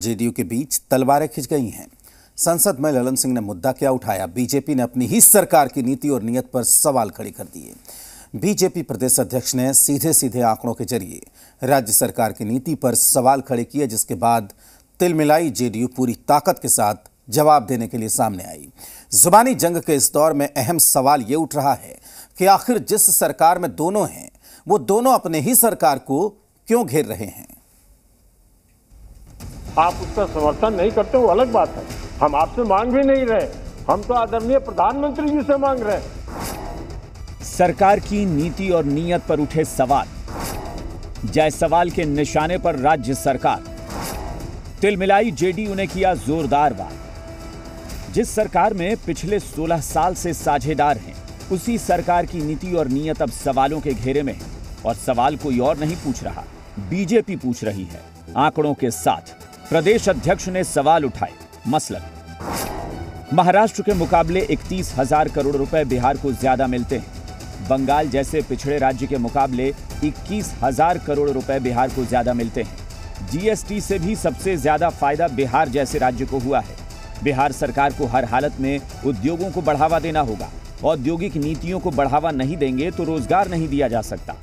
JDU के बीच तलवारें खिंच गई हैं। संसद में ललन सिंह ने मुद्दा क्या उठाया? बीजेपी ने अपनी ही सरकार की नीति और नीयत पर सवाल खड़े कर दिए। बीजेपी प्रदेश अध्यक्ष ने सीधे सीधे आंकड़ों के जरिए राज्य सरकार की नीति पर सवाल खड़े किए, जिसके बाद तिलमिलाई जेडीयू पूरी ताकत के साथ जवाब देने के लिए सामने आई। जुबानी जंग के इस दौर में अहम सवाल ये उठ रहा है कि आखिर जिस सरकार में दोनों हैं, वो दोनों अपने ही सरकार को क्यों घेर रहे हैं? आप उसका समर्थन नहीं करते, वो अलग बात है। हम आपसे मांग भी नहीं रहे, हम तो आदरणीय प्रधानमंत्री जी से मांग रहे हैं। सरकार की नीति और नीयत पर उठे सवाल। जायसवाल के निशाने पर राज्य सरकार। तिलमिलाई जेडीयू ने किया जोरदार वार। जिस सरकार में पिछले 16 साल से साझेदार हैं, उसी सरकार की नीति और नीयत अब सवालों के घेरे में है। और सवाल कोई और नहीं पूछ रहा, बीजेपी पूछ रही है। आंकड़ों के साथ प्रदेश अध्यक्ष ने सवाल उठाए। मसलन महाराष्ट्र के मुकाबले 31,000 करोड़ रुपए बिहार को ज्यादा मिलते हैं। बंगाल जैसे पिछड़े राज्य के मुकाबले 21,000 करोड़ रुपए बिहार को ज्यादा मिलते हैं। जीएसटी से भी सबसे ज्यादा फायदा बिहार जैसे राज्य को हुआ है। बिहार सरकार को हर हालत में उद्योगों को बढ़ावा देना होगा। औद्योगिक नीतियों को बढ़ावा नहीं देंगे तो रोजगार नहीं दिया जा सकता।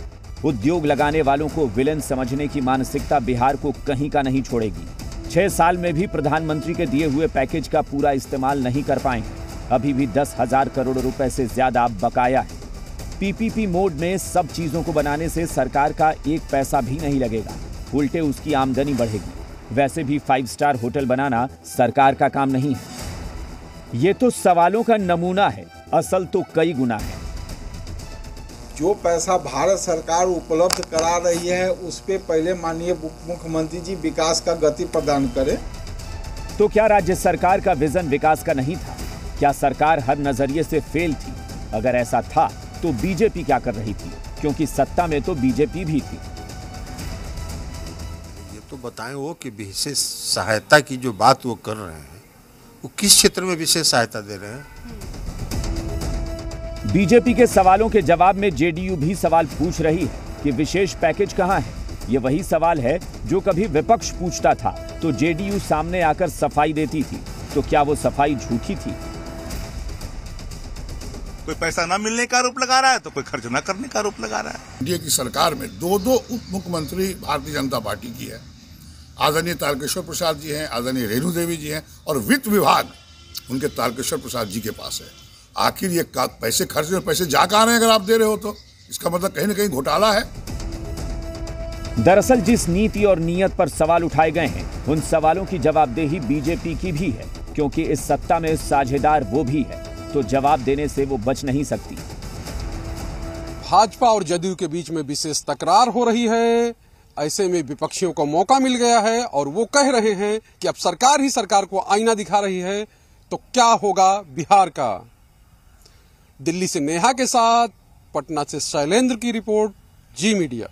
उद्योग लगाने वालों को विलेन समझने की मानसिकता बिहार को कहीं का नहीं छोड़ेगी। 6 साल में भी प्रधानमंत्री के दिए हुए पैकेज का पूरा इस्तेमाल नहीं कर पाए। अभी भी 10,000 करोड़ रुपए से ज्यादा बकाया है। पीपीपी मोड में सब चीजों को बनाने से सरकार का 1 पैसा भी नहीं लगेगा, उल्टे उसकी आमदनी बढ़ेगी। वैसे भी 5 स्टार होटल बनाना सरकार का काम नहीं है। ये तो सवालों का नमूना है, असल तो कई गुना है। जो पैसा भारत सरकार उपलब्ध करा रही है, उस पे पहले माननीय मुख्यमंत्री जी विकास का गति प्रदान करें। तो क्या राज्य सरकार का विजन विकास का नहीं था? क्या सरकार हर नजरिए से फेल थी? अगर ऐसा था तो बीजेपी क्या कर रही थी? क्योंकि सत्ता में तो बीजेपी भी थी। ये तो बताएं वो कि विशेष सहायता की जो बात वो कर रहे हैं, वो किस क्षेत्र में विशेष सहायता दे रहे हैं? बीजेपी के सवालों के जवाब में जेडीयू भी सवाल पूछ रही है कि विशेष पैकेज कहां है। ये वही सवाल है जो कभी विपक्ष पूछता था तो जेडीयू सामने आकर सफाई देती थी। तो क्या वो सफाई झूठी थी? कोई पैसा ना मिलने का आरोप लगा रहा है तो कोई खर्च ना करने का आरोप लगा रहा है। इंडिया की सरकार में 2 उप मुख्यमंत्री भारतीय जनता पार्टी की है। आदरणीय तारकेश्वर प्रसाद जी हैं, आदरणीय रेणु देवी जी हैं, और वित्त विभाग उनके तारकेश्वर प्रसाद जी के पास है। आखिर ये पैसे खर्च में पैसे जा कहां रहे हैं? अगर आप दे रहे हो तो इसका मतलब कहीं ना कहीं घोटाला है। दरअसल जिस नीति और नीयत पर सवाल उठाए गए हैं, उन सवालों की जवाबदेही बीजेपी की भी है, क्योंकि इस सत्ता में साझेदार वो भी है, तो जवाब देने से वो बच नहीं सकती। भाजपा और जदयू के बीच में विशेष तकरार हो रही है। ऐसे में विपक्षियों को मौका मिल गया है और वो कह रहे हैं कि अब सरकार ही सरकार को आईना दिखा रही है, तो क्या होगा बिहार का। दिल्ली से नेहा के साथ, पटना से शैलेंद्र की रिपोर्ट, जी मीडिया।